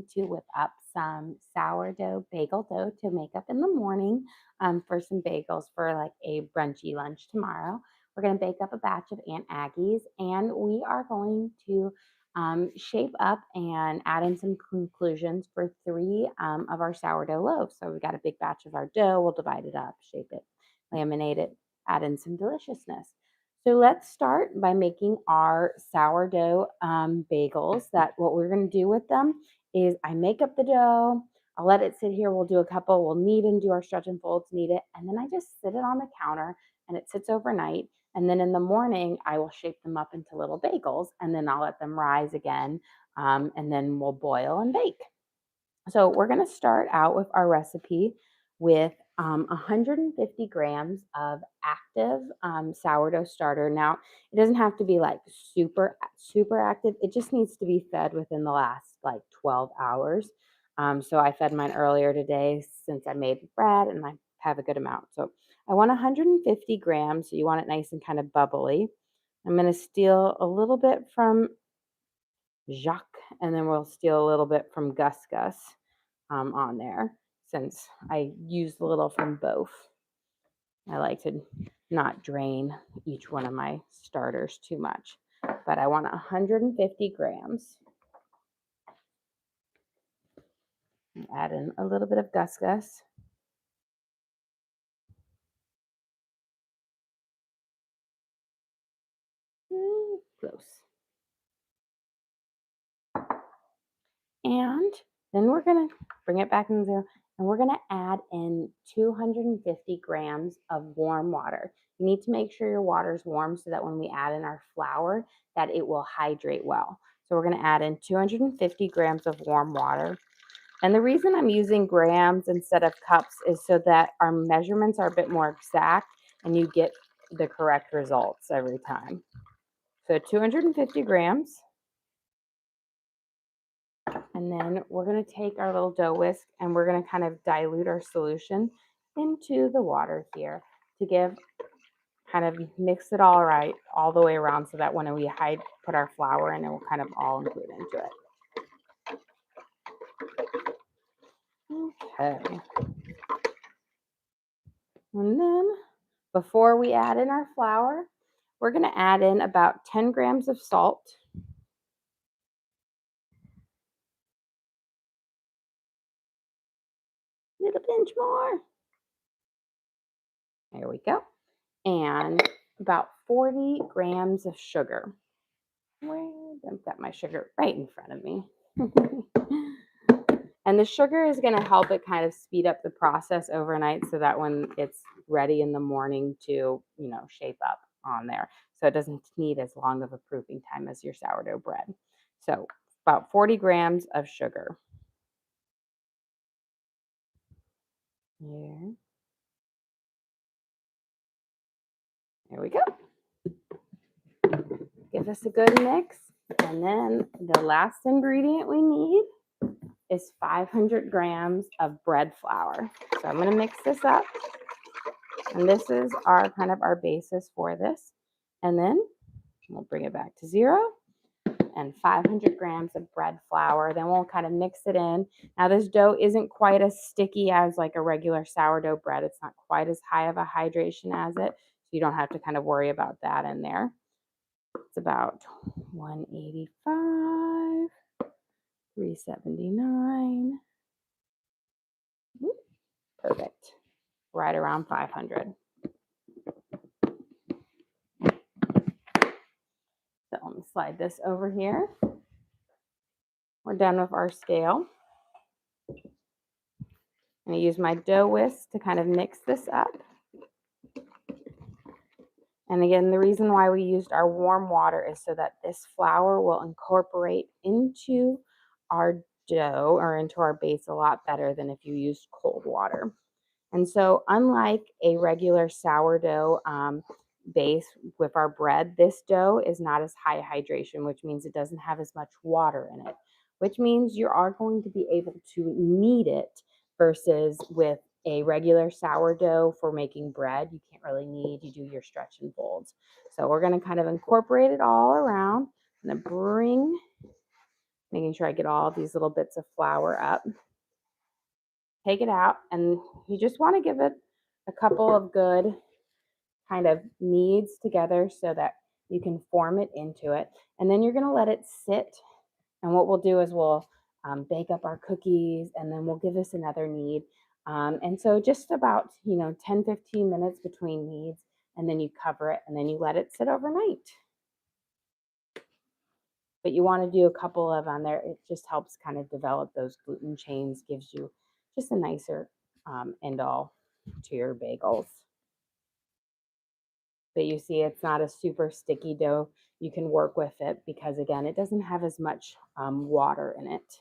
going to whip up some sourdough bagel dough to make up in the morning for some bagels for like a brunchy lunch tomorrow. We're going to bake up a batch of Aunt Aggie's, and we are going to shape up and add in some conclusions for three of our sourdough loaves. So we've got a big batch of our dough. We'll divide it up, shape it, laminate it, add in some deliciousness. So let's start by making our sourdough bagels. That what we're going to do with them is I make up the dough. I'll let it sit here. We'll do a couple. We'll knead and do our stretch and folds, knead it, and then I just sit it on the counter and it sits overnight. And then in the morning, I will shape them up into little bagels, and then I'll let them rise again, and then we'll boil and bake. So we're going to start out with our recipe with 150 grams of active sourdough starter. Now, it doesn't have to be like super active. It just needs to be fed within the last like 12 hours. So I fed mine earlier today since I made the bread and I have a good amount. So I want 150 grams. So you want it nice and kind of bubbly. I'm going to steal a little bit from Jacques, and then we'll steal a little bit from Gus Gus on there since I used a little from both. I like to not drain each one of my starters too much, but I want 150 grams. Add in a little bit of Gus Gus. Close. And then we're going to bring it back in zero, and we're going to add in 250 grams of warm water. You need to make sure your water is warm so that when we add in our flour, that it will hydrate well. So we're going to add in 250 grams of warm water. And the reason I'm using grams instead of cups is so that our measurements are a bit more exact and you get the correct results every time. So 250 grams. And then we're going to take our little dough whisk and we're going to kind of dilute our solution into the water here to kind of mix it all right all the way around so that when we put our flour in, it will kind of all include into it. Okay. And then before we add in our flour, we're going to add in about 10 grams of salt. Little pinch more. There we go. And about 40 grams of sugar. I've got my sugar right in front of me. And the sugar is going to help it kind of speed up the process overnight so that when it's ready in the morning to, shape up on there. So it doesn't need as long of a proofing time as your sourdough bread. So about 40 grams of sugar. Here. There we go. Give us a good mix. And then the last ingredient we need is 500 grams of bread flour. So I'm going to mix this up. And this is our basis for this. And then we'll bring it back to zero and 500 grams of bread flour. Then we'll kind of mix it in. Now this dough isn't quite as sticky as like a regular sourdough bread. It's not quite as high of a hydration as it. So you don't have to kind of worry about that in there. It's about 185, 379. Perfect. Right around 500. So let me slide this over here. We're done with our scale. I'm going to use my dough whisk to kind of mix this up. And again, the reason why we used our warm water is so that this flour will incorporate into our dough or into our base a lot better than if you used cold water. And so unlike a regular sourdough base with our bread, this dough is not as high hydration, which means it doesn't have as much water in it, which means you are going to be able to knead it versus with a regular sourdough for making bread. You can't really knead, you do your stretch and folds. So we're going to kind of incorporate it all around. I'm going to bring making sure I get all these little bits of flour up. Take it out, and you just want to give it a couple of good kind of kneads together so that you can form it into it. And then you're going to let it sit. And what we'll do is we'll bake up our cookies, and then we'll give this another knead. And so just about, 10, 15 minutes between kneads, and then you cover it, and then you let it sit overnight. But you want to do a couple of on there. It just helps kind of develop those gluten chains, gives you just a nicer end all to your bagels. But you see, it's not a super sticky dough. You can work with it because, again, it doesn't have as much water in it.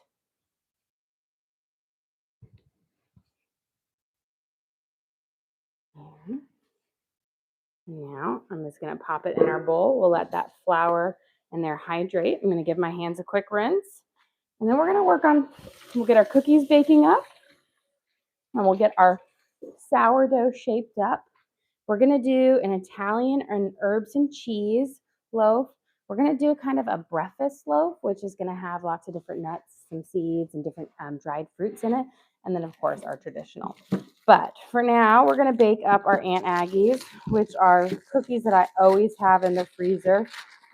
And now I'm just going to pop it in our bowl. We'll let that flour in there hydrate. I'm going to give my hands a quick rinse. And then we're going to we'll get our cookies baking up. And we'll get our sourdough shaped up. We're going to do an Italian and herbs and cheese loaf. We're going to do kind of a breakfast loaf, which is going to have lots of different nuts, some seeds, and different dried fruits in it. And then, of course, our traditional. But for now, we're going to bake up our Aunt Aggie's, which are cookies that I always have in the freezer.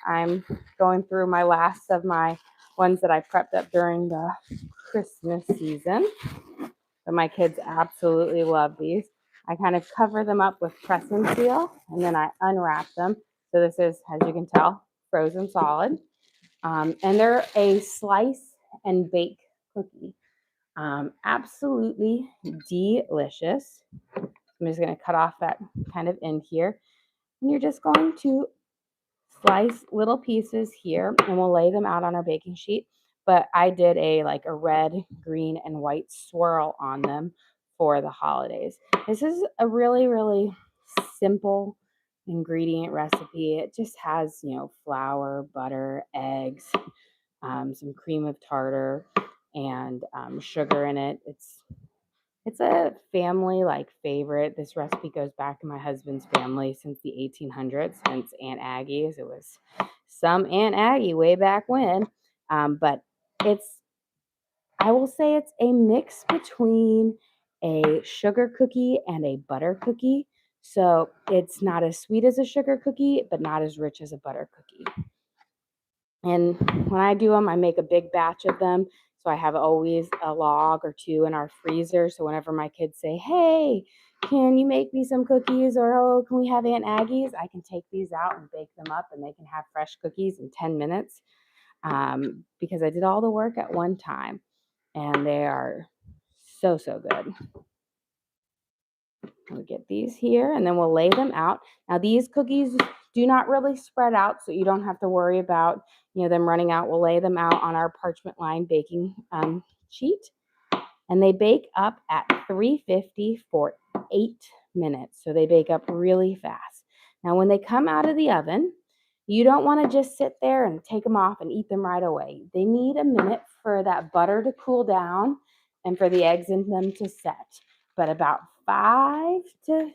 I'm going through my last of my ones that I prepped up during the Christmas season. But my kids absolutely love these. I kind of cover them up with press and seal, and then I unwrap them. So this is, as you can tell, frozen solid. And they're a slice and bake cookie. Absolutely delicious. I'm just going to cut off that kind of end here. And you're just going to slice little pieces here, and we'll lay them out on our baking sheet. But I did a red, green, and white swirl on them for the holidays. This is a really, really simple ingredient recipe. It just has, flour, butter, eggs, some cream of tartar, and sugar in it. It's a family favorite. This recipe goes back in my husband's family since the 1800s, since Aunt Aggie's. It was some Aunt Aggie way back when. But I will say it's a mix between a sugar cookie and a butter cookie. So it's not as sweet as a sugar cookie, but not as rich as a butter cookie. And when I do them, I make a big batch of them. So I have always a log or two in our freezer. So whenever my kids say, hey, can you make me some cookies? Or, oh, can we have Aunt Aggie's? I can take these out and bake them up, and they can have fresh cookies in 10 minutes because I did all the work at one time. And they are so, so good. We'll get these here, and then we'll lay them out. Now, these cookies do not really spread out, so you don't have to worry about them running out. We'll lay them out on our parchment lined baking sheet, and they bake up at 350 for 8 minutes. So they bake up really fast. Now, when they come out of the oven, you don't want to just sit there and take them off and eat them right away. They need a minute for that butter to cool down and for the eggs in them to set. But about 5 to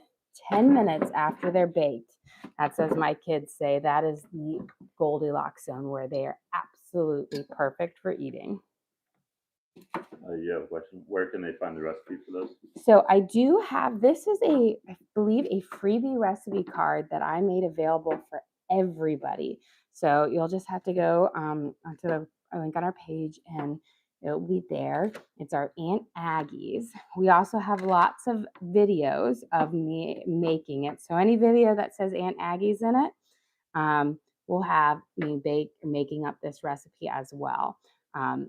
10 minutes after they're baked, that's, as my kids say, that is the Goldilocks zone where they are absolutely perfect for eating. You have a question. Where can they find the recipe for those? So I do have, this is I believe, a freebie recipe card that I made available for everybody. So you'll just have to go onto the link on our page, and it'll be there. It's our Aunt Aggie's. We also have lots of videos of me making it. So any video that says Aunt Aggie's in it, we'll have me making up this recipe as well.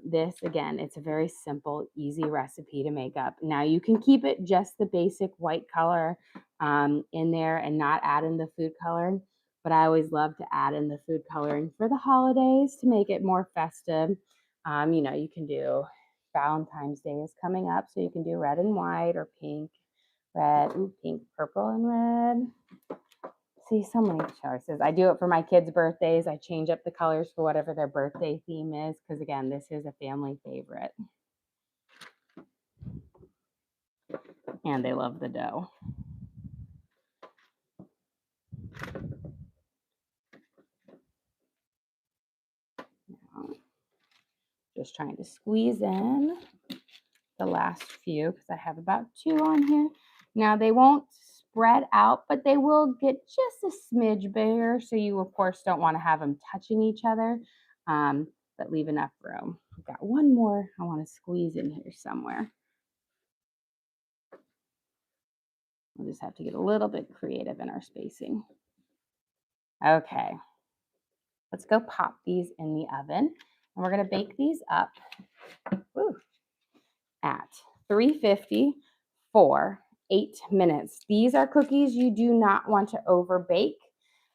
This, again, it's a very simple, easy recipe to make up. Now, you can keep it just the basic white color in there and not add in the food coloring, but I always love to add in the food coloring for the holidays to make it more festive. You can do Valentine's Day is coming up, so you can do red and white or pink, red, pink, purple, and red. See, so many choices. I do it for my kids' birthdays. I change up the colors for whatever their birthday theme is because, again, this is a family favorite. And they love the dough. Just trying to squeeze in the last few because I have about 2 on here. Now they won't spread out, but they will get just a smidge bigger. So you of course don't want to have them touching each other, but leave enough room. I've got one more I want to squeeze in here somewhere. We'll just have to get a little bit creative in our spacing. Okay, let's go pop these in the oven. And we're gonna bake these up at 350 for 8 minutes. These are cookies you do not want to over bake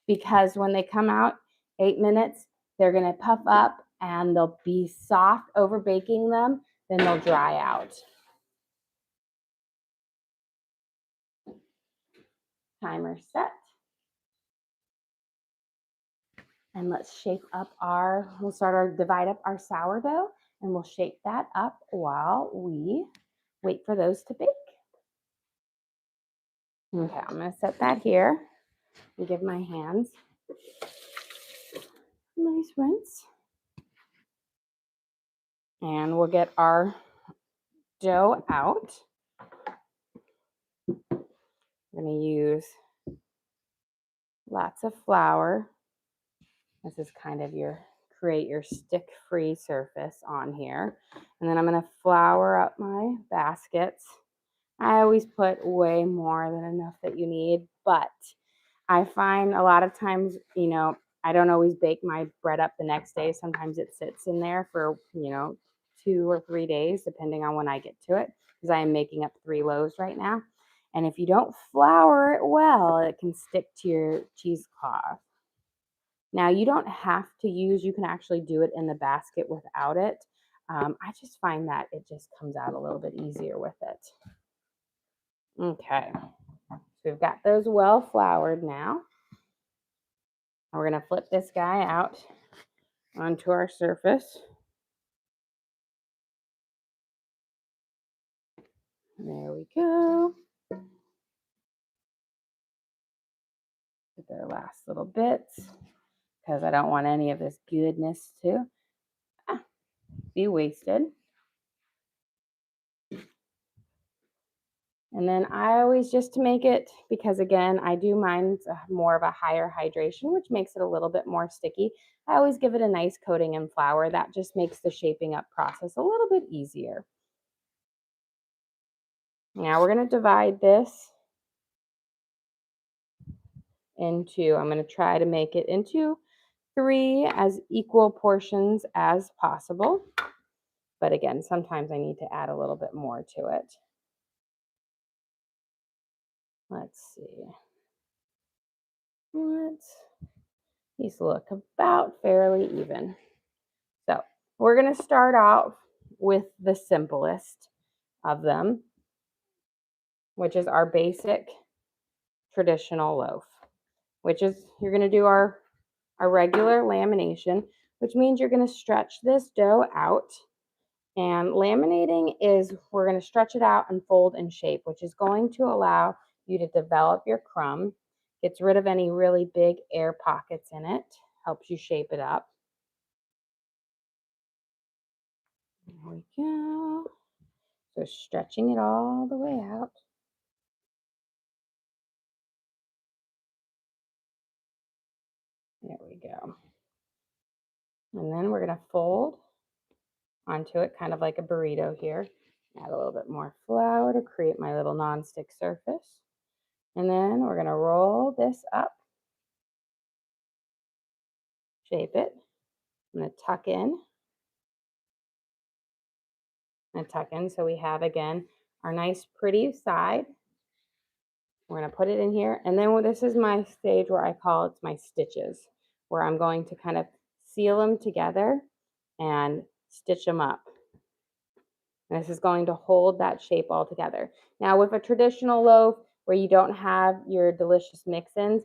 because when they come out 8 minutes, they're gonna puff up and they'll be soft. Over baking them, then they'll dry out. Timer set. And let's shape up divide up our sourdough, and we'll shape that up while we wait for those to bake. Okay, I'm gonna set that here and give my hands a nice rinse. And we'll get our dough out. We're gonna use lots of flour. This is kind of create your stick-free surface on here. And then I'm gonna flour up my baskets. I always put way more than enough that you need, but I find a lot of times, I don't always bake my bread up the next day. Sometimes it sits in there for, 2 or 3 days, depending on when I get to it, because I am making up 3 loaves right now. And if you don't flour it well, it can stick to your cheesecloth. Now, you don't have to you can actually do it in the basket without it. I just find that it just comes out a little bit easier with it. Okay, so we've got those well floured now. And we're going to flip this guy out onto our surface. There we go. Get their last little bits because I don't want any of this goodness to be wasted. And then I always, just to make it, because again, I do mine more of a higher hydration, which makes it a little bit more sticky. I always give it a nice coating in flour. That just makes the shaping up process a little bit easier. Now we're going to divide this into, I'm going to try to make it into 3 as equal portions as possible. But again, sometimes I need to add a little bit more to it. Let's see. These look about fairly even. So we're going to start out with the simplest of them, which is our basic traditional loaf, which is, you're going to do our regular lamination, which means you're going to stretch this dough out. And laminating is, we're going to stretch it out and fold in shape, which is going to allow you to develop your crumb. Gets rid of any really big air pockets in it, helps you shape it up. There we go. So stretching it all the way out. There we go. And then we're going to fold onto it, kind of like a burrito here. Add a little bit more flour to create my little non-stick surface. And then we're going to roll this up, shape it. I'm going to tuck in and tuck in. So we have, again, our nice pretty side. We're going to put it in here. And then this is my stage where I call it my stitches, where I'm going to kind of seal them together and stitch them up. And this is going to hold that shape all together. Now, with a traditional loaf where you don't have your delicious mix-ins,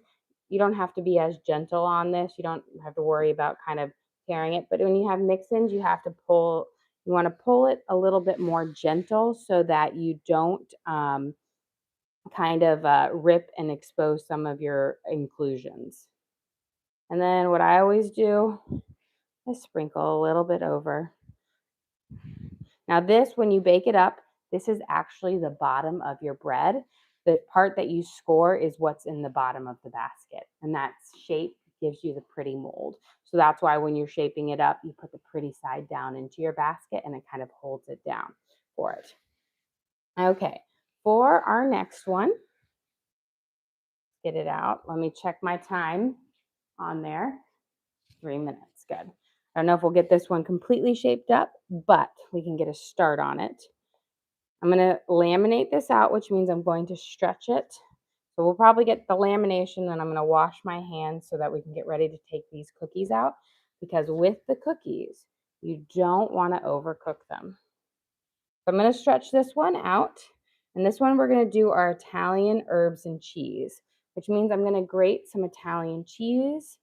you don't have to be as gentle on this. You don't have to worry about kind of tearing it. But when you have mix-ins, you have to pull, you want to pull it a little bit more gentle so that you don't rip and expose some of your inclusions. And then what I always do is sprinkle a little bit over Now this, when you bake it up, this is actually the bottom of your bread. The part that you score is what's in the bottom of the basket, and that shape gives you the pretty mold. So that's why when you're shaping it up, you put the pretty side down into your basket and it kind of holds it down for it. Okay, for our next one, get it out. Let me check my time on there. 3 minutes, good. I don't know if we'll get this one completely shaped up, but we can get a start on it. I'm gonna laminate this out, which means I'm going to stretch it. So we'll probably get the lamination and I'm gonna wash my hands so that we can get ready to take these cookies out, because with the cookies, you don't wanna overcook them. So I'm gonna stretch this one out, and this one we're gonna do our Italian herbs and cheese, which means I'm gonna grate some Italian cheese,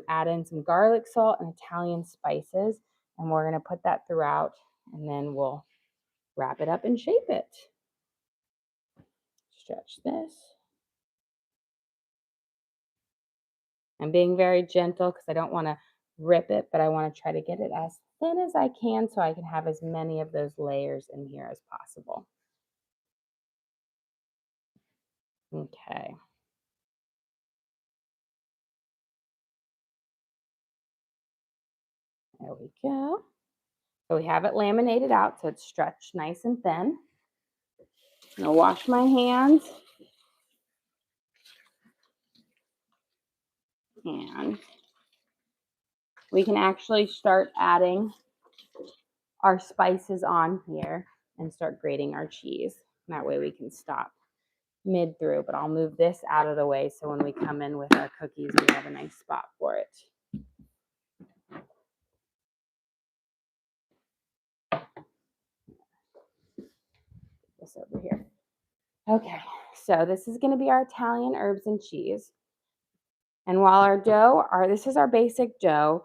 add in some garlic salt and Italian spices, and we're gonna put that throughout, and then we'll wrap it up and shape it. Stretch this. I'm being very gentle because I don't want to rip it, but I want to try to get it as thin as I can so I can have as many of those layers in here as possible. Okay. There we go. So we have it laminated out so it's stretched nice and thin. I'm going to wash my hands. And we can actually start adding our spices on here and start grating our cheese. That way we can stop mid through, but I'll move this out of the way so when we come in with our cookies, we have a nice spot for it. This over here. Okay, so this is going to be our Italian herbs and cheese. And while our dough, this is our basic dough,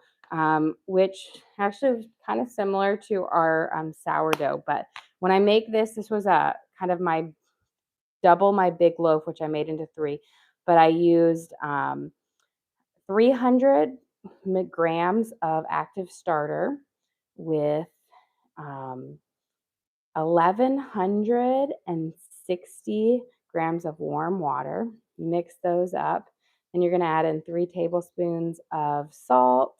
which actually is kind of similar to our sourdough. But when I make this, this was a kind of my double my big loaf, which I made into 3. But I used 300 grams of active starter with 1,160 grams of warm water. Mix those up. And you're going to add in 3 tablespoons of salt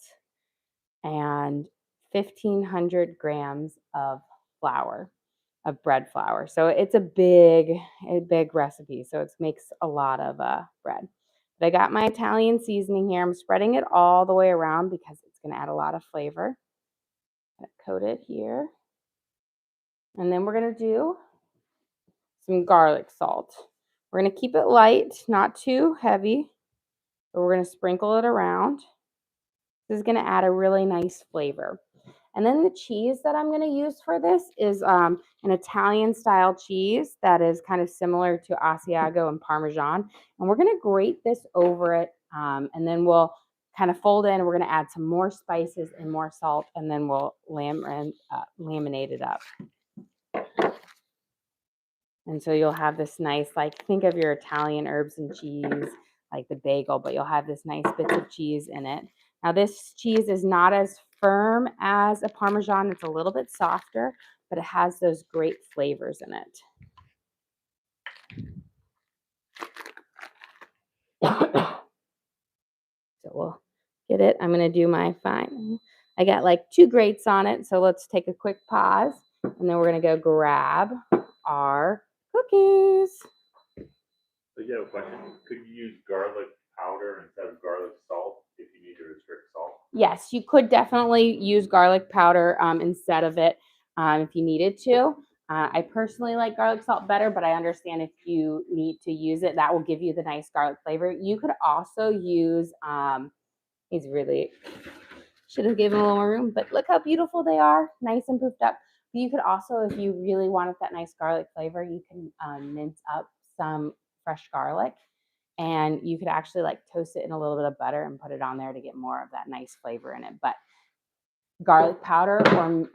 and 1,500 grams of flour, of bread flour. So it's a big recipe. So it makes a lot of bread. But I got my Italian seasoning here. I'm spreading it all the way around because it's going to add a lot of flavor. Coat it here. And then we're going to do some garlic salt. We're going to keep it light, not too heavy, but we're going to sprinkle it around. This is going to add a really nice flavor. And then the cheese that I'm going to use for this is an Italian style cheese that is kind of similar to Asiago and Parmesan. And we're going to grate this over it, and then we'll kind of fold in. We're going to add some more spices and more salt, and then we'll laminate it up. And so you'll have this nice, like, think of your Italian herbs and cheese, like the bagel, but you'll have this nice bits of cheese in it. Now, this cheese is not as firm as a Parmesan. It's a little bit softer, but it has those great flavors in it. So we'll get it. I'm going to do my fine. I got like 2 grates on it, so let's take a quick pause, and then we're going to go grab our cookies. So you have a question. Could you use garlic powder instead of garlic salt if you need to restrict salt? Yes, you could definitely use garlic powder instead of it if you needed to. I personally like garlic salt better, but I understand if you need to use it, that will give you the nice garlic flavor. You could also use, he's really, should have given him a little more room, but look how beautiful they are, nice and poofed up. You could also, if you really wanted that nice garlic flavor, you can mince up some fresh garlic, and you could actually like toast it in a little bit of butter and put it on there to get more of that nice flavor in it. But garlic powder or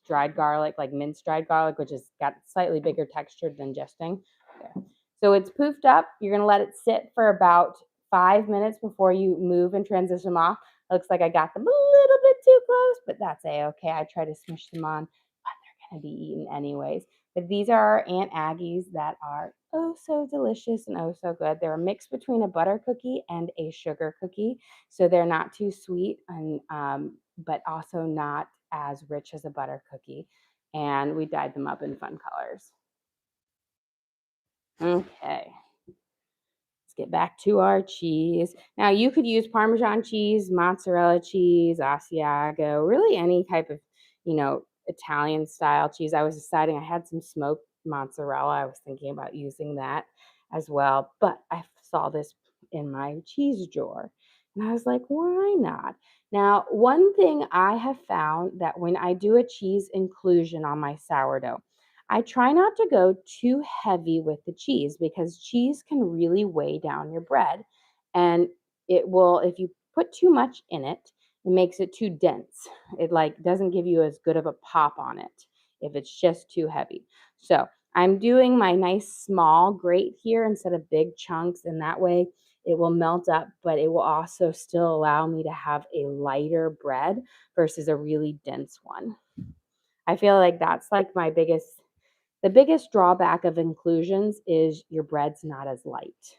dried garlic, like minced dried garlic, which has got slightly bigger texture than gesting. There. So it's poofed up. You're going to let it sit for about 5 minutes before you move and transition them off. It looks like I got them a little bit too close, but that's okay. I try to smush them on. But and be eaten anyways. But these are our Aunt Aggie's that are oh so delicious and oh so good. They're a mix between a butter cookie and a sugar cookie, so they're not too sweet and but also not as rich as a butter cookie. And we dyed them up in fun colors. Okay. Let's get back to our cheese. Now you could use Parmesan cheese, mozzarella cheese, Asiago, really any type of, Italian style cheese. I was deciding I had some smoked mozzarella. I was thinking about using that as well, but I saw this in my cheese drawer and I was like, why not? Now, one thing I have found that when I do a cheese inclusion on my sourdough, I try not to go too heavy with the cheese because cheese can really weigh down your bread. And it will, if you put too much in it, it makes it too dense. It like doesn't give you as good of a pop on it if it's just too heavy. So I'm doing my nice small grate here instead of big chunks, and that way it will melt up, but it will also still allow me to have a lighter bread versus a really dense one. I feel like that's like the biggest drawback of inclusions is your bread's not as light.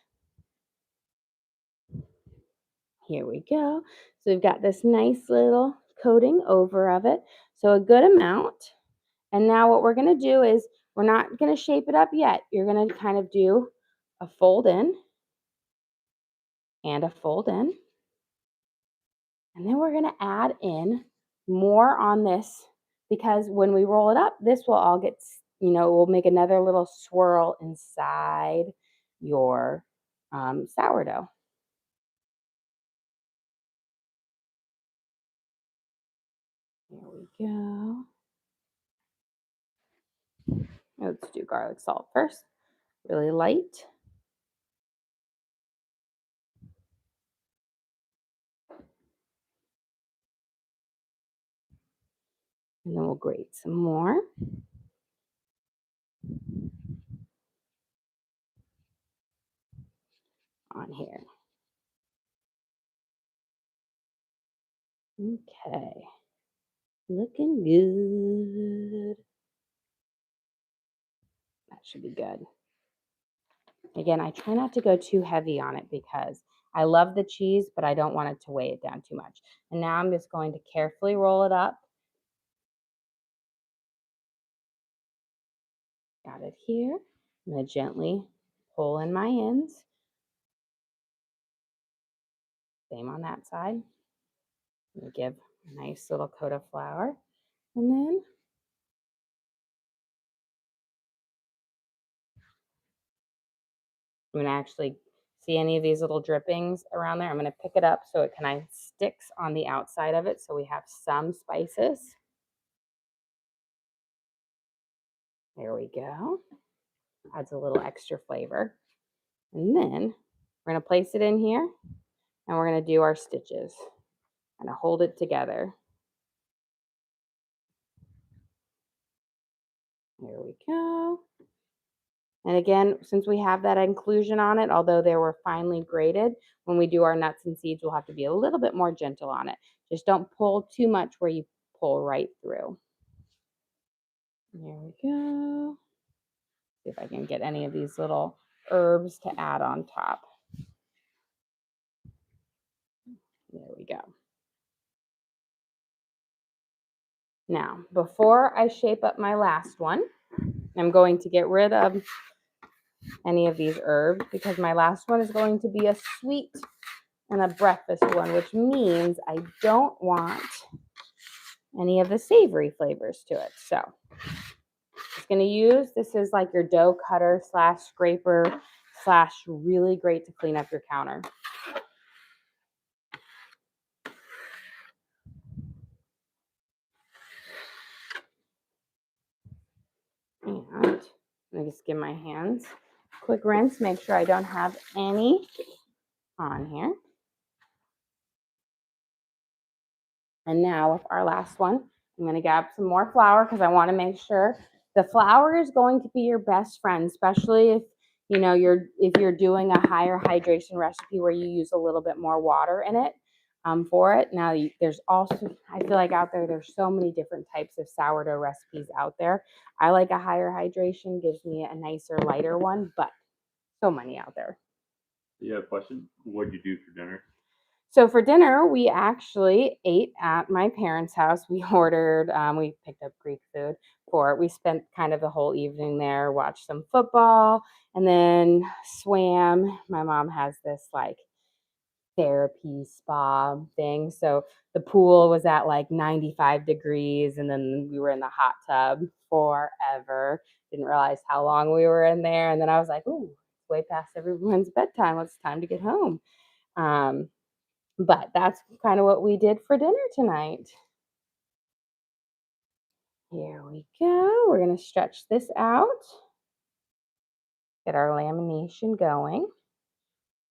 Here we go. So we've got this nice little coating over of it. So a good amount. And now what we're going to do is we're not going to shape it up yet. You're going to kind of do a fold in and a fold in. And then we're going to add in more on this because when we roll it up, this will all get, we'll make another little swirl inside your sourdough. There we go. Let's do garlic salt first. Really light. And then we'll grate some more. On here. Okay. Looking good. That should be good. Again, I try not to go too heavy on it because I love the cheese, but I don't want it to weigh it down too much. And now I'm just going to carefully roll it up. Got it here. I'm going to gently pull in my ends. Same on that side. I'm going to give a nice little coat of flour. And then I'm going to actually see any of these little drippings around there. I'm going to pick it up so it kind of sticks on the outside of it so we have some spices. There we go. Adds a little extra flavor. And then we're going to place it in here and we're going to do our stitches and hold it together. There we go. And again, since we have that inclusion on it, although they were finely grated, when we do our nuts and seeds, we'll have to be a little bit more gentle on it. Just don't pull too much where you pull right through. There we go. See if I can get any of these little herbs to add on top. There we go. Now, before I shape up my last one, I'm going to get rid of any of these herbs because my last one is going to be a sweet and a breakfast one, which means I don't want any of the savory flavors to it. So I'm going to use, this is like your dough cutter / scraper / really great to clean up your counter. And I'm going to just give my hands a quick rinse, make sure I don't have any on here. And now with our last one, I'm going to grab some more flour because I want to make sure the flour is going to be your best friend, especially if if you're doing a higher hydration recipe where you use a little bit more water in it. for it. Now, there's also, I feel like out there, there's so many different types of sourdough recipes out there. I like a higher hydration, gives me a nicer, lighter one, but so many out there. You have a question? What'd you do for dinner? So for dinner, we actually ate at my parents' house. We ordered, we picked up Greek food for it. We spent kind of the whole evening there, watched some football, and then swam. My mom has this like therapy spa thing. So the pool was at like 95 degrees, and then we were in the hot tub forever. Didn't realize how long we were in there. And then I was like, ooh, it's way past everyone's bedtime. It's time to get home. Um, but that's kind of what we did for dinner tonight. Here we go. We're going to stretch this out, get our lamination going.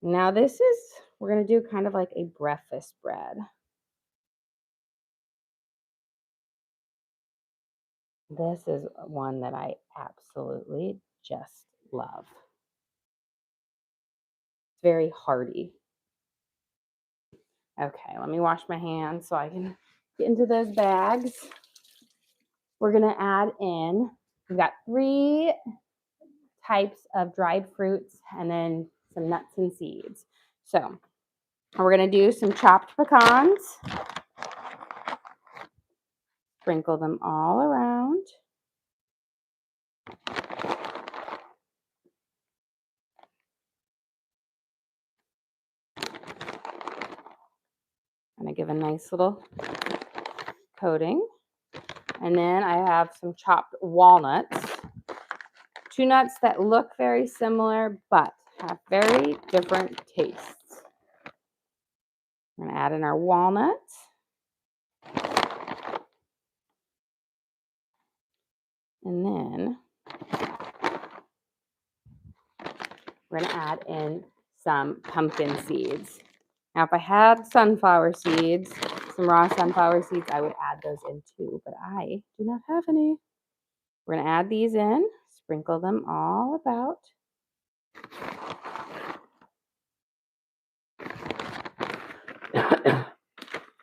Now, we're going to do kind of like a breakfast bread. This is one that I absolutely just love. It's very hearty. Okay, let me wash my hands so I can get into those bags. We're going to add in, we've got 3 types of dried fruits and then some nuts and seeds. So we're going to do some chopped pecans, sprinkle them all around. I'm going to give a nice little coating. And then I have some chopped walnuts. 2 nuts that look very similar but have very different tastes. We're going to add in our walnuts. And then we're going to add in some pumpkin seeds. Now, if I had sunflower seeds, some raw sunflower seeds, I would add those in too, but I do not have any. We're going to add these in, sprinkle them all about.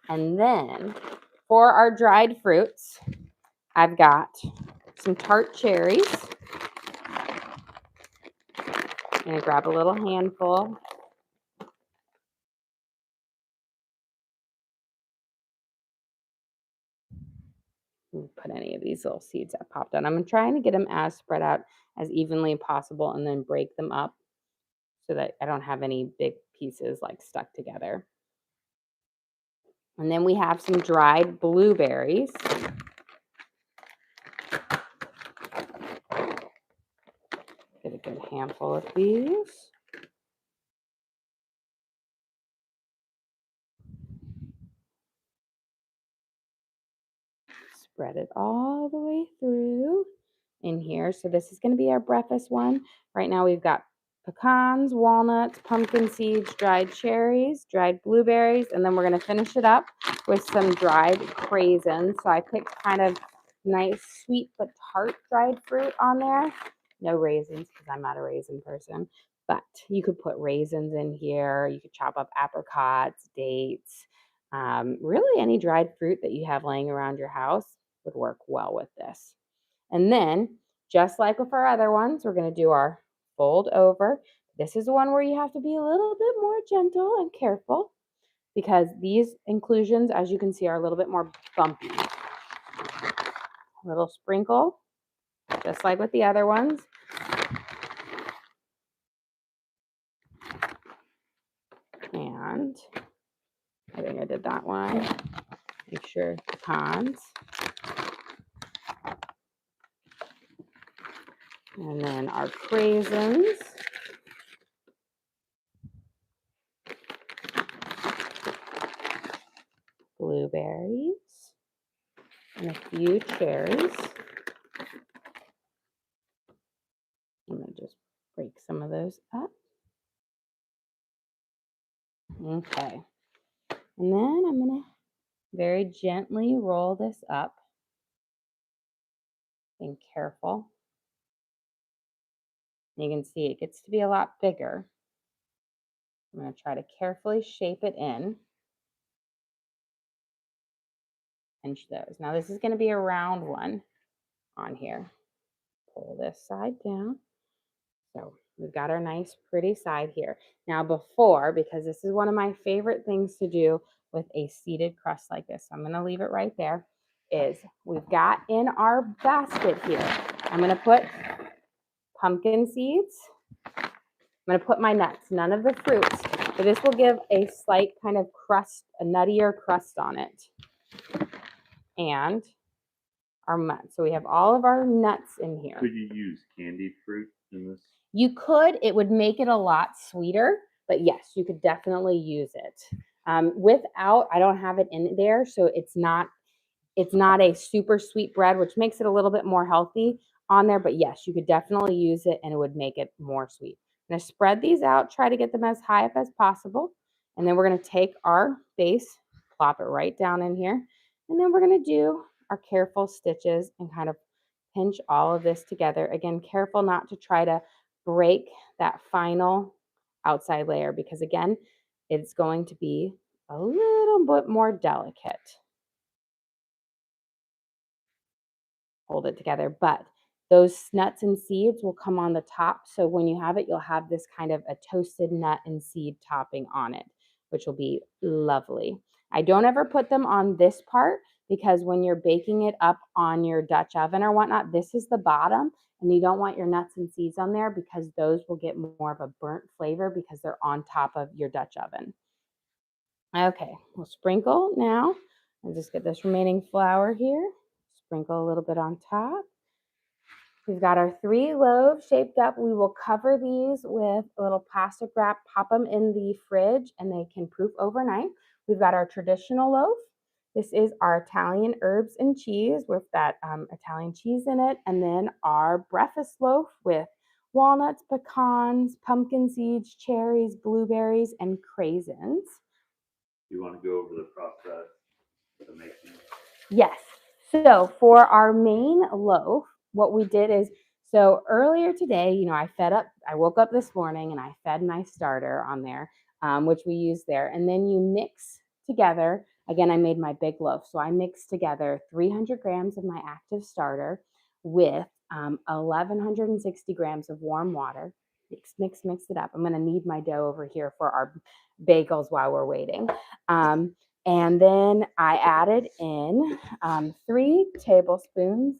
And then for our dried fruits, I've got some tart cherries. I'm going to grab a little handful. Put any of these little seeds that popped out. I'm trying to get them as spread out as evenly as possible and then break them up so that I don't have any big pieces like stuck together. And then we have some dried blueberries. Get a good handful of these. Spread it all the way through in here. So this is going to be our breakfast one. Right now we've got pecans, walnuts, pumpkin seeds, dried cherries, dried blueberries, and then we're going to finish it up with some dried craisins. So I picked kind of nice, sweet but tart dried fruit on there. No raisins because I'm not a raisin person, but you could put raisins in here. You could chop up apricots, dates, really any dried fruit that you have laying around your house would work well with this. And then, just like with our other ones, we're going to do our fold over. This is the one where you have to be a little bit more gentle and careful because these inclusions, as you can see, are a little bit more bumpy. A little sprinkle, just like with the other ones. And I think I did that one. Make sure pecans. And then our craisins. Blueberries. And a few cherries. I'm going to just break some of those up. Okay. And then I'm going to very gently roll this up. Being careful. You can see it gets to be a lot bigger. I'm going to try to carefully shape it in. pinch those. Now this is going to be a round one on here. Pull this side down. So we've got our nice pretty side here. Now because this is one of my favorite things to do with a seeded crust like this, so I'm going to leave it right there, is we've got in our basket here, I'm going to put pumpkin seeds. I'm going to put my nuts, none of the fruits, but this will give a slight kind of crust, a nuttier crust on it. And our nuts. So we have all of our nuts in here. Could you use candied fruit in this? You could, it would make it a lot sweeter, but yes, you could definitely use it. Without, I don't have it in there, so it's not a super sweet bread, which makes it a little bit more healthy on there, but yes, you could definitely use it and it would make it more sweet. I'm going to spread these out, try to get them as high up as possible, and then we're going to take our base, plop it right down in here, and then we're going to do our careful stitches and kind of pinch all of this together. Again, careful not to try to break that final outside layer because again, it's going to be a little bit more delicate. Hold it together, but those nuts and seeds will come on the top. So when you have it, you'll have this kind of a toasted nut and seed topping on it, which will be lovely. I don't ever put them on this part because when you're baking it up on your Dutch oven or whatnot, this is the bottom and you don't want your nuts and seeds on there because those will get more of a burnt flavor because they're on top of your Dutch oven. Okay, we'll sprinkle now. I'll just get this remaining flour here. Sprinkle a little bit on top. We've got our 3 loaves shaped up. We will cover these with a little plastic wrap, pop them in the fridge, and they can proof overnight. We've got our traditional loaf. This is our Italian herbs and cheese with that Italian cheese in it. And then our breakfast loaf with walnuts, pecans, pumpkin seeds, cherries, blueberries, and craisins. You want to go over the process of making? Yes. So for our main loaf, what we did is, so earlier today, I woke up this morning and I fed my starter on there, which we use there. And then you mix together, again, I made my big loaf. So I mixed together 300 grams of my active starter with 1,160 grams of warm water. Mix it up. I'm going to knead my dough over here for our bagels while we're waiting. And then I added in 3 tablespoons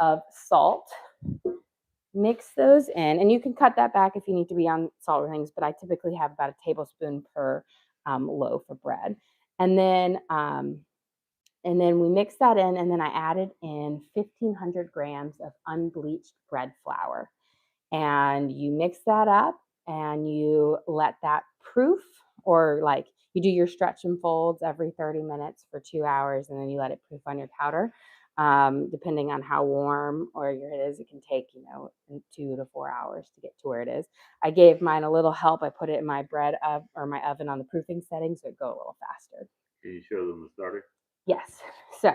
of salt. Mix those in, and you can cut that back if you need to be on salt or things, but I typically have about a tablespoon per loaf of bread. And then we mixed that in, and then I added in 1,500 grams of unbleached bread flour. And you mix that up and you let that proof, or like you do your stretch and folds every 30 minutes for 2 hours, and then you let it proof on your powder. Depending on how warm or it is, it can take 2 to 4 hours to get to where it is. I gave mine a little help. I put it in my bread or my oven on the proofing setting so it go a little faster. Can you show them the starter? Yes. So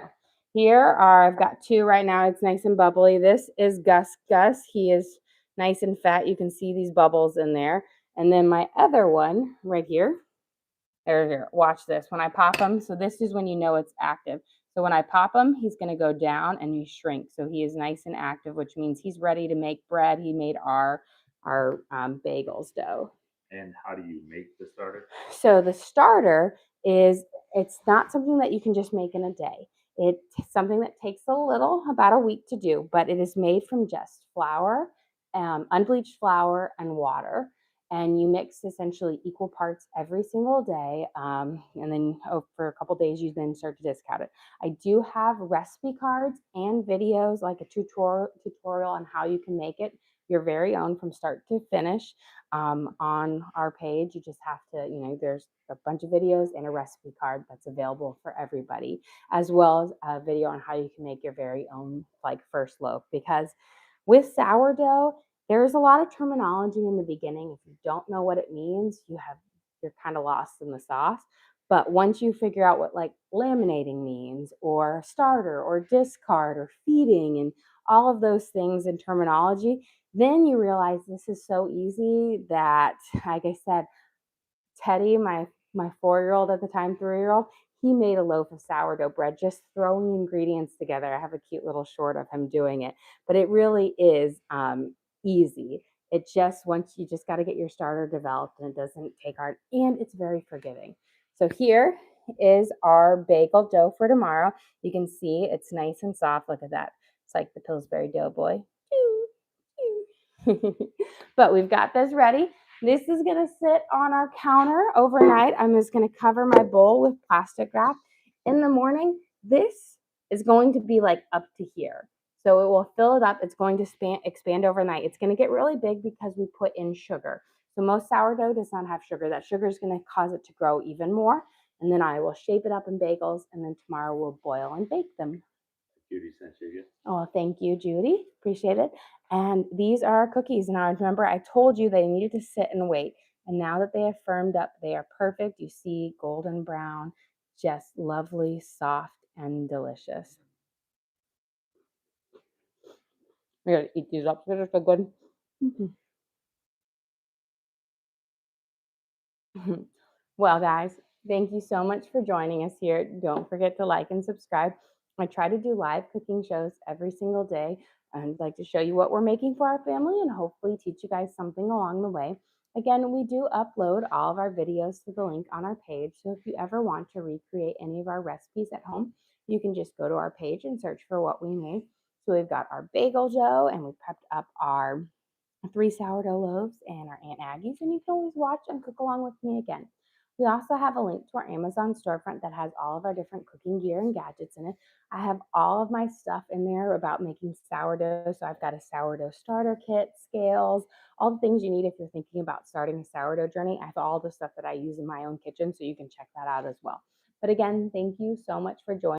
I've got 2 right now. It's nice and bubbly. This is Gus. He is nice and fat. You can see these bubbles in there. And then my other one right here, here, watch this. When I pop him, so this is when you know it's active. So when I pop him, he's going to go down and he shrink. So he is nice and active, which means he's ready to make bread. He made our bagels dough. And how do you make the starter? So the starter it's not something that you can just make in a day. It's something that takes about a week to do, but it is made from just flour, unbleached flour, and water. And you mix essentially equal parts every single day. And then for a couple days, you then start to discount it. I do have recipe cards and videos, like a tutorial on how you can make it your very own from start to finish on our page. You just have to, there's a bunch of videos and a recipe card that's available for everybody, as well as a video on how you can make your very own first loaf. Because with sourdough, there's a lot of terminology in the beginning. If you don't know what it means, you're kind of lost in the sauce. But once you figure out what laminating means, or starter, or discard, or feeding, and all of those things in terminology, then you realize this is so easy that, like I said, Teddy, my 4-year-old at the time, 3-year-old, he made a loaf of sourdough bread just throwing ingredients together. I have a cute little short of him doing it, but it really is easy. It just once you just got to get your starter developed and it doesn't take hard and it's very forgiving. So here is our bagel dough for tomorrow. You can see it's nice and soft. Look at that. It's like the Pillsbury Doughboy. But we've got this ready. This is going to sit on our counter overnight. I'm just going to cover my bowl with plastic wrap. In the morning, this is going to be like up to here. So it will fill it up. It's going to expand overnight. It's going to get really big because we put in sugar. So most sourdough does not have sugar. That sugar is going to cause it to grow even more. And then I will shape it up in bagels. And then tomorrow we'll boil and bake them. Judy sent you. Oh, thank you, Judy. Appreciate it. And these are our cookies. Now, remember, I told you they needed to sit and wait. And now that they have firmed up, they are perfect. You see golden brown, just lovely, soft, and delicious. We're going to eat these up. They're so good. Well, guys, thank you so much for joining us here. Don't forget to like and subscribe. I try to do live cooking shows every single day. I'd like to show you what we're making for our family and hopefully teach you guys something along the way. Again, we do upload all of our videos to the link on our page. So if you ever want to recreate any of our recipes at home, you can just go to our page and search for what we made. So we've got our bagel dough and we prepped up our 3 sourdough loaves and our Aunt Aggie's, and you can always watch and cook along with me again. We also have a link to our Amazon storefront that has all of our different cooking gear and gadgets in it. I have all of my stuff in there about making sourdough. So I've got a sourdough starter kit, scales, all the things you need if you're thinking about starting a sourdough journey. I have all the stuff that I use in my own kitchen, so you can check that out as well. But again, thank you so much for joining.